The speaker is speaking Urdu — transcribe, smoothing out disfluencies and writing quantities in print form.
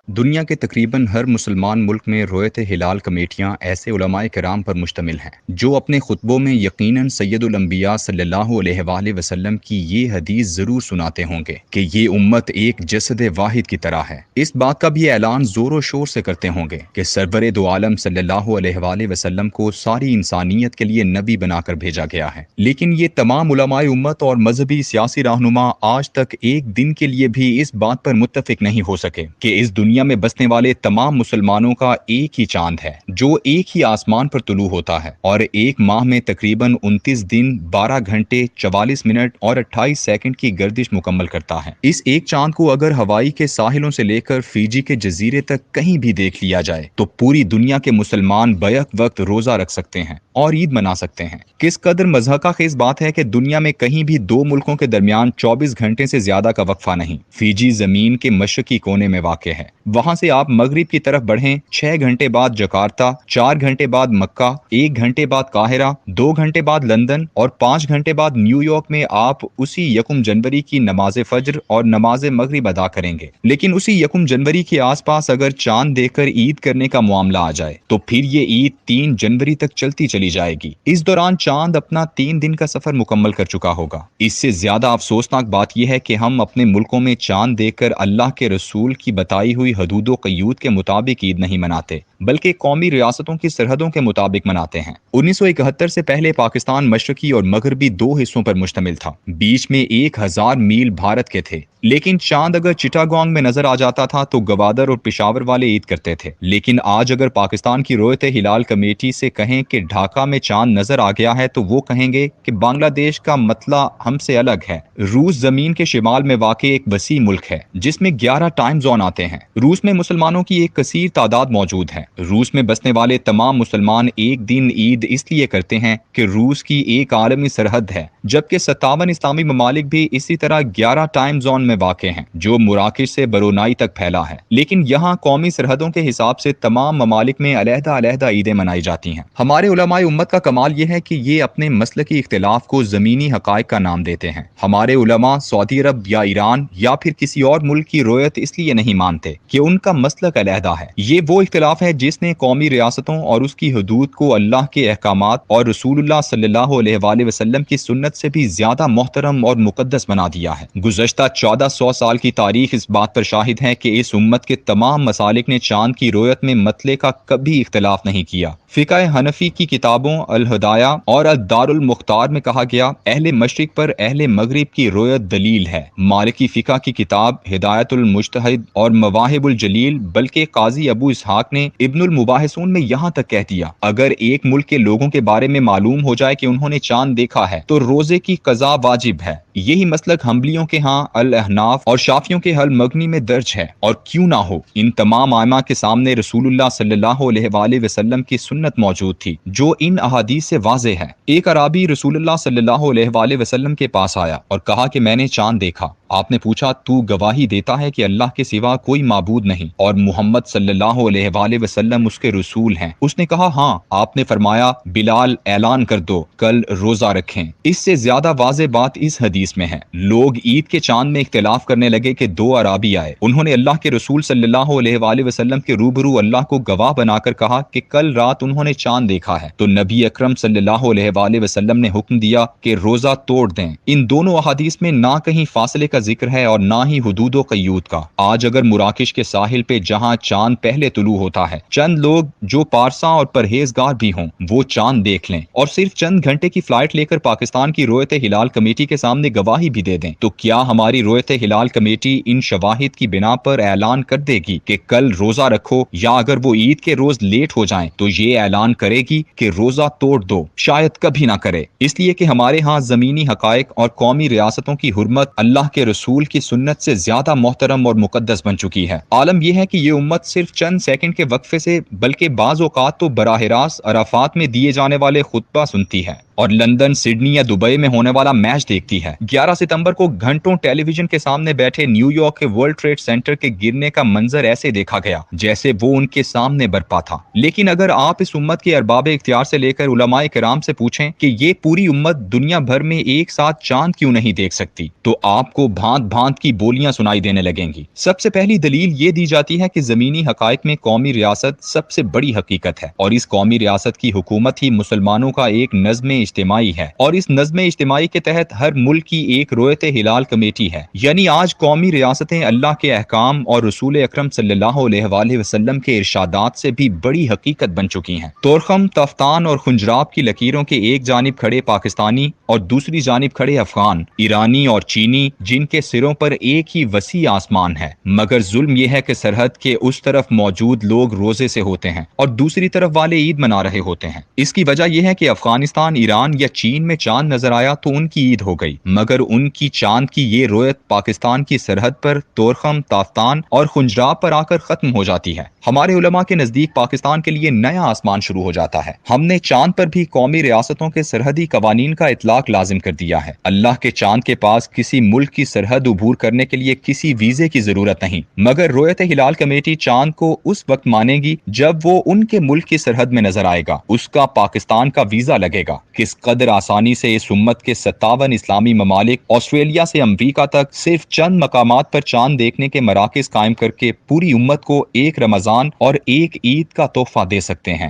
دنیا کے تقریباً ہر مسلمان ملک میں رویت ہلال کمیٹیاں ایسے علماء کرام پر مشتمل ہیں جو اپنے خطبوں میں یقیناً سید الانبیاء صلی اللہ علیہ وآلہ وسلم کی یہ حدیث ضرور سناتے ہوں گے کہ یہ امت ایک جسد واحد کی طرح ہے۔ اس بات کا بھی اعلان زور و شور سے کرتے ہوں گے کہ سرور دو عالم صلی اللہ علیہ وآلہ وسلم کو ساری انسانیت کے لیے نبی بنا کر بھیجا گیا ہے، لیکن یہ تمام علماء امت اور مذہبی سیاسی رہنما آج تک ایک دن کے لیے بھی اس بات پر متفق نہیں ہو سکے کہ اس دنیا میں بسنے والے تمام مسلمانوں کا ایک ہی چاند ہے جو ایک ہی آسمان پر طلوع ہوتا ہے اور ایک ماہ میں تقریباً 29 دن 12 گھنٹے 44 منٹ اور 28 سیکنڈ کی گردش مکمل کرتا ہے۔ اس ایک چاند کو اگر ہوائی کے ساحلوں سے لے کر فیجی کے جزیرے تک کہیں بھی دیکھ لیا جائے تو پوری دنیا کے مسلمان بیک وقت روزہ رکھ سکتے ہیں اور عید منا سکتے ہیں۔ کس قدر مضحکہ خیز بات ہے کہ دنیا میں کہیں بھی دو ملکوں کے درمیان 24 گھنٹے سے زیادہ کا وقفہ نہیں۔ فیجی زمین کے مشرقی کونے میں واقع ہے، وہاں سے آپ مغرب کی طرف بڑھیں 6 گھنٹے بعد جکارتا، 4 گھنٹے بعد مکہ، 1 گھنٹے بعد قاہرہ، 2 گھنٹے بعد لندن اور 5 گھنٹے بعد نیو یارک میں آپ اسی یکم جنوری کی نماز فجر اور نماز مغرب ادا کریں گے۔ لیکن اسی یکم جنوری کے آس پاس اگر چاند دیکھ کر عید کرنے کا معاملہ آ جائے تو پھر یہ عید 3 جنوری تک چلتی چلی جائے گی۔ اس دوران چاند اپنا 3 دن کا سفر مکمل کر چکا ہوگا۔ اس سے زیادہ افسوسناک بات یہ ہے کہ ہم اپنے ملکوں میں چاند دیکھ کر اللہ کے رسول کی بتائی ہوئی حدود و قیود کے مطابق عید نہیں مناتے بلکہ قومی ریاستوں کی سرحدوں کے مطابق مناتے ہیں۔ 1971 سے پہلے پاکستان مشرقی اور مغربی 2 حصوں پر مشتمل تھا، بیچ میں 1000 میل بھارت کے تھے، لیکن چاند اگر چٹاگانگ میں نظر آ جاتا تھا تو گوادر اور پشاور والے عید کرتے تھے۔ لیکن آج اگر پاکستان کی رویت ہلال کمیٹی سے کہیں کہ ڈھاکہ میں چاند نظر آ گیا ہے تو وہ کہیں گے کہ بنگلہ دیش کا مطلع ہم سے الگ ہے۔ روس زمین کے شمال میں واقع ایک وسیع ملک ہے جس میں 11 ٹائم زون آتے ہیں۔ روس میں مسلمانوں کی ایک کثیر تعداد موجود ہے۔ روس میں بسنے والے تمام مسلمان ایک دن عید اس لیے کرتے ہیں کہ روس کی ایک عالمی سرحد ہے، جبکہ 57 اسلامی ممالک بھی اسی طرح 11 ٹائم زون میں واقع ہیں جو مراکش سے برونائی تک پھیلا ہے۔ لیکن یہاں قومی سرحدوں کے حساب سے تمام ممالک میں علیحدہ علیحدہ عیدیں منائی جاتی ہیں۔ ہمارے علماء امت کا کمال یہ ہے کہ یہ اپنے مسلکی اختلاف کو زمینی حقائق کا نام دیتے ہیں۔ ہمارے علماء سعودی عرب یا ایران یا پھر کسی اور ملک کی رویت اس لیے نہیں مانتے کہ ان کا مسلک علیحدہ ہے۔ یہ وہ اختلاف ہے جس نے قومی ریاستوں اور اس کی حدود کو اللہ کے احکامات اور رسول اللہ صلی اللہ علیہ وآلہ وسلم کی سنت سے بھی زیادہ محترم اور مقدس بنا دیا ہے۔ گزشتہ 1400 سال کی تاریخ اس بات پر شاہد ہے کہ اس امت کے تمام مسالک نے چاند کی رویت میں مطلع کا کبھی اختلاف نہیں کیا۔ فقہ حنفی کی کتابوں الہدایہ اور الدار المختار میں کہا گیا اہل مشرق پر اہل مغرب کی رویت دلیل ہے۔ مالکی فقہ کی کتاب ہدایت المجتہد اور مواہب الجلیل بلکہ قاضی ابو اسحاق نے ابن المباحثون میں یہاں تک کہہ دیا اگر ایک ملک کے لوگوں کے بارے میں معلوم ہو جائے کہ انہوں نے چاند دیکھا ہے تو روزے کی قضا واجب ہے۔ یہی مسلک حنبلیوں کے ہاں الاحناف اور شافعیوں کے حل مغنی میں درج ہے، اور کیوں نہ ہو، ان تمام ائمہ کے سامنے رسول اللہ صلی اللہ علیہ وآلہ وسلم کی سنت موجود تھی جو ان احادیث سے واضح ہے۔ ایک اعرابی رسول اللہ صلی اللہ علیہ وآلہ وسلم کے پاس آیا اور کہا کہ میں نے چاند دیکھا۔ آپ نے پوچھا تو گواہی دیتا ہے کہ اللہ کے سوا کوئی معبود نہیں اور محمد صلی اللہ علیہ وآلہ وسلم اس کے رسول ہیں؟ اس نے کہا ہاں۔ آپ نے فرمایا بلال اعلان کر دو کل روزہ رکھیں۔ اس سے زیادہ واضح بات اس حدیث میں ہے۔ لوگ عید کے چاند میں اختلاف کرنے لگے کہ 2 اعرابی آئے، انہوں نے اللہ کے رسول صلی اللہ علیہ وآلہ وسلم کے روبرو اللہ کو گواہ بنا کر کہا کہ کل رات انہوں نے چاند دیکھا ہے، تو نبی اکرم صلی اللہ علیہ وآلہ وسلم نے حکم دیا کہ روزہ توڑ دیں۔ ان دونوں احادیث میں نہ کہیں فاصلے کا ذکر ہے اور نہ ہی حدود و قیود کا۔ آج اگر مراکش کے ساحل پہ جہاں چاند پہلے طلوع ہوتا ہے چند لوگ جو پارسا اور پرہیزگار بھی ہوں وہ چاند دیکھ لیں اور صرف چند گھنٹے کی فلائٹ لے کر پاکستان کی رویت ہلال کمیٹی کے سامنے گواہی بھی دے دیں، تو کیا ہماری رویت ہلال کمیٹی ان شواہد کی بنا پر اعلان کر دے گی کہ کل روزہ رکھو، یا اگر وہ عید کے روز لیٹ ہو جائیں تو یہ اعلان کرے گی کہ روزہ توڑ دو؟ شاید کبھی نہ کرے، اس لیے کہ ہمارے ہاں زمینی حقائق اور قومی ریاستوں کی حرمت اللہ کے رسول کی سنت سے زیادہ محترم اور مقدس بن چکی ہے۔ عالم یہ ہے کہ یہ امت صرف چند سیکنڈ کے وقفے سے بلکہ بعض اوقات تو براہ راست عرفات میں دیے جانے والے خطبہ سنتی ہے۔ اور لندن، سڈنی یا دبئی میں ہونے والا میچ دیکھتی ہے۔ 11 ستمبر کو گھنٹوں ٹیلی ویژن کے سامنے بیٹھے نیو یارک کے ورلڈ ٹریڈ سینٹر کے گرنے کا منظر ایسے دیکھا گیا جیسے وہ ان کے سامنے برپا تھا۔ لیکن اگر آپ اس امت کے ارباب اختیار سے لے کر علماء کرام سے پوچھیں کہ یہ پوری امت دنیا بھر میں ایک ساتھ چاند کیوں نہیں دیکھ سکتی، تو آپ کو بھانت بھانت کی بولیاں سنائی دینے لگیں گی۔ سب سے پہلی دلیل یہ دی جاتی ہے کہ زمینی حقائق میں قومی ریاست سب سے بڑی حقیقت ہے، اور اس قومی ریاست کی حکومت ہی مسلمانوں کا ایک نظم اجتماعی ہے، اور اس نظم اجتماعی کے تحت ہر ملک کی ایک رویت ہلال کمیٹی ہے۔ یعنی آج قومی ریاستیں اللہ کے احکام اور رسول اکرم صلی اللہ علیہ وآلہ وسلم کے ارشادات سے بھی بڑی حقیقت بن چکی ہیں۔ تورخم، تفتان اور خنجراب کی لکیروں کے ایک جانب کھڑے پاکستانی اور دوسری جانب کھڑے افغان، ایرانی اور چینی، جن کے سروں پر ایک ہی وسیع آسمان ہے، مگر ظلم یہ ہے کہ سرحد کے اس طرف موجود لوگ روزے سے ہوتے ہیں اور دوسری طرف والے عید منا رہے ہوتے ہیں۔ اس کی وجہ یہ ہے کہ افغانستان، ایران یا چین میں چاند نظر آیا تو ان کی عید ہو گئی، مگر ان کی چاند کی یہ رویت پاکستان کی سرحد پر تورخم، تافتان اور خنجراب پر آ کر ختم ہو جاتی ہے۔ ہمارے علماء کے نزدیک پاکستان کے لیے نیا آسمان شروع ہو جاتا ہے۔ ہم نے چاند پر بھی قومی ریاستوں کے سرحدی قوانین کا اطلاق لازم کر دیا ہے۔ اللہ کے چاند کے پاس کسی ملک کی سرحد عبور کرنے کے لیے کسی ویزے کی ضرورت نہیں، مگر رویت ہلال کمیٹی چاند کو اس وقت مانے گی جب وہ ان کے ملک کی سرحد میں نظر آئے گا، اس کا پاکستان کا ویزا لگے گا۔ کس قدر آسانی سے اس امت کے 57 اسلامی ممالک آسٹریلیا سے امریکہ تک صرف چند مقامات پر چاند دیکھنے کے مراکز قائم کر کے پوری امت کو ایک رمضان اور ایک عید کا تحفہ دے سکتے ہیں۔